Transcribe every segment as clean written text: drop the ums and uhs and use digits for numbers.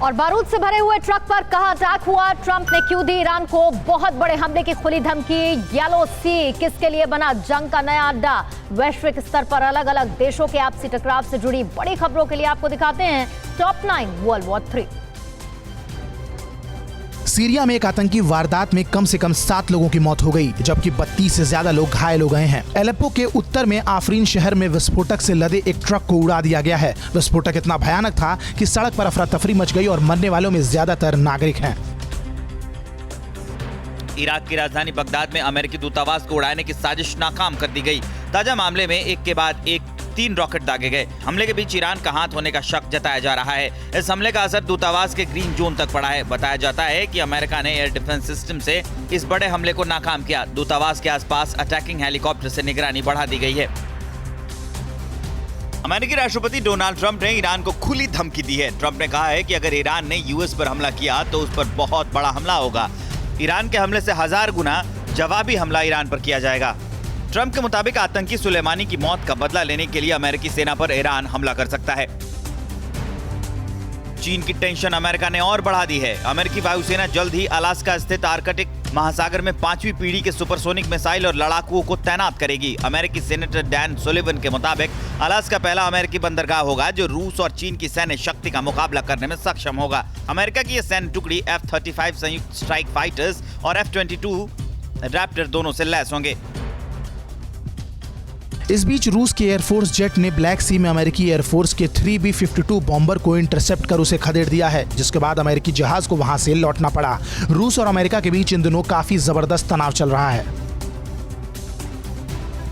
और बारूद से भरे हुए ट्रक पर कहां अटैक हुआ, ट्रंप ने क्यों दी ईरान को बहुत बड़े हमले की खुली धमकी, येलो सी किसके लिए बना जंग का नया अड्डा। वैश्विक स्तर पर अलग अलग देशों के आपसी टकराव से जुड़ी बड़ी खबरों के लिए आपको दिखाते हैं टॉप 9 वर्ल्ड वॉर 3। सीरिया में एक आतंकी वारदात में कम से कम 7 लोगों की मौत हो गई, जबकि 32 से ज्यादा लोग घायल हो गए हैं। एलेप्पो के उत्तर में आफरीन शहर में विस्फोटक से लदे एक ट्रक को उड़ा दिया गया है। विस्फोटक इतना भयानक था कि सड़क पर अफरा तफरी मच गई और मरने वालों में ज्यादातर नागरिक हैं। इराक की राजधानी बगदाद में अमेरिकी दूतावास को उड़ाने की साजिश नाकाम कर दी गई। ताजा मामले में एक के बाद एक 3 रॉकेट दागे गए। हमले के बीच ईरान का हाथ होने का शक जताया जा रहा है। इस हमले का असर दूतावास के ग्रीन जोन तक पड़ा है। बताया जाता है कि अमेरिका ने एयर डिफेंस सिस्टम से इस बड़े हमले को नाकाम किया। दूतावास के आसपास अटैकिंग हेलीकॉप्टर से निगरानी बढ़ा दी गई है। अमेरिकी राष्ट्रपति डोनाल्ड ट्रंप ने ईरान को खुली धमकी दी है। ट्रंप ने कहा है कि अगर ईरान ने यूएस पर हमला किया तो उस पर बहुत बड़ा हमला होगा। ईरान के हमले से 1000 गुना जवाबी हमला ईरान पर किया जाएगा। ट्रंप के मुताबिक आतंकी सुलेमानी की मौत का बदला लेने के लिए अमेरिकी सेना पर ईरान हमला कर सकता है। चीन की टेंशन अमेरिका ने और बढ़ा दी है। अमेरिकी वायुसेना जल्द ही अलास्का स्थित आर्कटिक महासागर में 5वीं पीढ़ी के सुपरसोनिक मिसाइल और लड़ाकुओं को तैनात करेगी। अमेरिकी सेनेटर डैन सुलिवन के मुताबिक अलास्का पहला अमेरिकी बंदरगाह होगा जो रूस और चीन की सैन्य शक्ति का मुकाबला करने में सक्षम होगा। अमेरिका की यह सैन्य टुकड़ी F-35 संयुक्त स्ट्राइक फाइटर्स और F-22 रैप्टर दोनों से लैस होंगे। इस बीच रूस के एयरफोर्स जेट ने ब्लैक सी में अमेरिकी एयरफोर्स के 3B-52 बॉम्बर को इंटरसेप्ट कर उसे खदेड़ दिया है, जिसके बाद अमेरिकी जहाज को वहां से लौटना पड़ा। रूस और अमेरिका के बीच इन दिनों काफी जबरदस्त तनाव चल रहा है।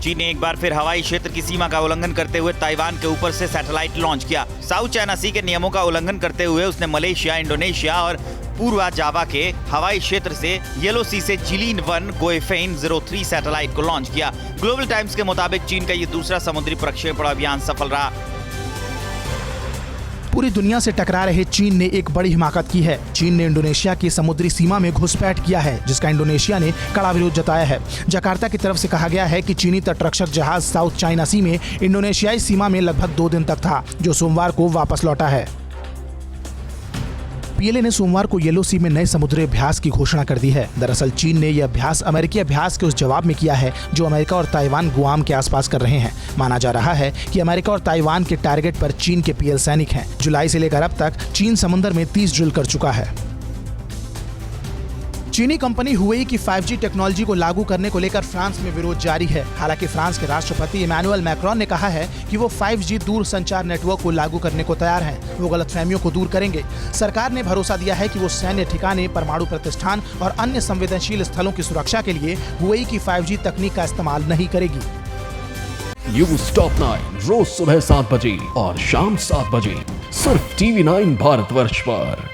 चीन ने एक बार फिर हवाई क्षेत्र की सीमा का उल्लंघन करते हुए ताइवान के ऊपर से सैटेलाइट लॉन्च किया। साउथ चाइना सी के नियमों का उल्लंघन करते हुए उसने मलेशिया, इंडोनेशिया और पूर्वा जावा के हवाई क्षेत्र से येलो सी से जिलिन 1 गोएफेन 03 सैटेलाइट को लॉन्च किया। ग्लोबल टाइम्स के मुताबिक चीन का ये दूसरा समुद्री प्रक्षेपण अभियान सफल रहा। पूरी दुनिया से टकरा रहे चीन ने एक बड़ी हिमाकत की है। चीन ने इंडोनेशिया की समुद्री सीमा में घुसपैठ किया है, जिसका इंडोनेशिया ने कड़ा विरोध जताया है। जकार्ता की तरफ से कहा गया है कि चीनी तटरक्षक जहाज साउथ चाइना सी में इंडोनेशियाई सीमा में लगभग 2 दिन तक था, जो सोमवार को वापस लौटा है। पीएलए ने सोमवार को येलो सी में नए समुद्री अभ्यास की घोषणा कर दी है। दरअसल चीन ने यह अभ्यास अमेरिकी अभ्यास के उस जवाब में किया है जो अमेरिका और ताइवान गुआम के आसपास कर रहे हैं। माना जा रहा है कि अमेरिका और ताइवान के टारगेट पर चीन के पीएल सैनिक हैं। जुलाई से लेकर अब तक चीन समुद्र में 30 ड्रिल कर चुका है। चीनी कंपनी हुवेई की 5G टेक्नोलॉजी को लागू करने को लेकर फ्रांस में विरोध जारी है। हालांकि फ्रांस के राष्ट्रपति इमैनुअल मैक्रोन ने कहा है कि वो 5G दूर संचार नेटवर्क को लागू करने को तैयार हैं। वो गलतफहमियों को दूर करेंगे। सरकार ने भरोसा दिया है कि वो सैन्य ठिकाने, परमाणु प्रतिष्ठान और अन्य संवेदनशील स्थलों की सुरक्षा के लिए हुवेई की 5G तकनीक का इस्तेमाल नहीं करेगी। न्यूज़ टॉप 9 रोज सुबह 7 बजे और शाम 7 बजे सिर्फ TV9 भारतवर्ष पर।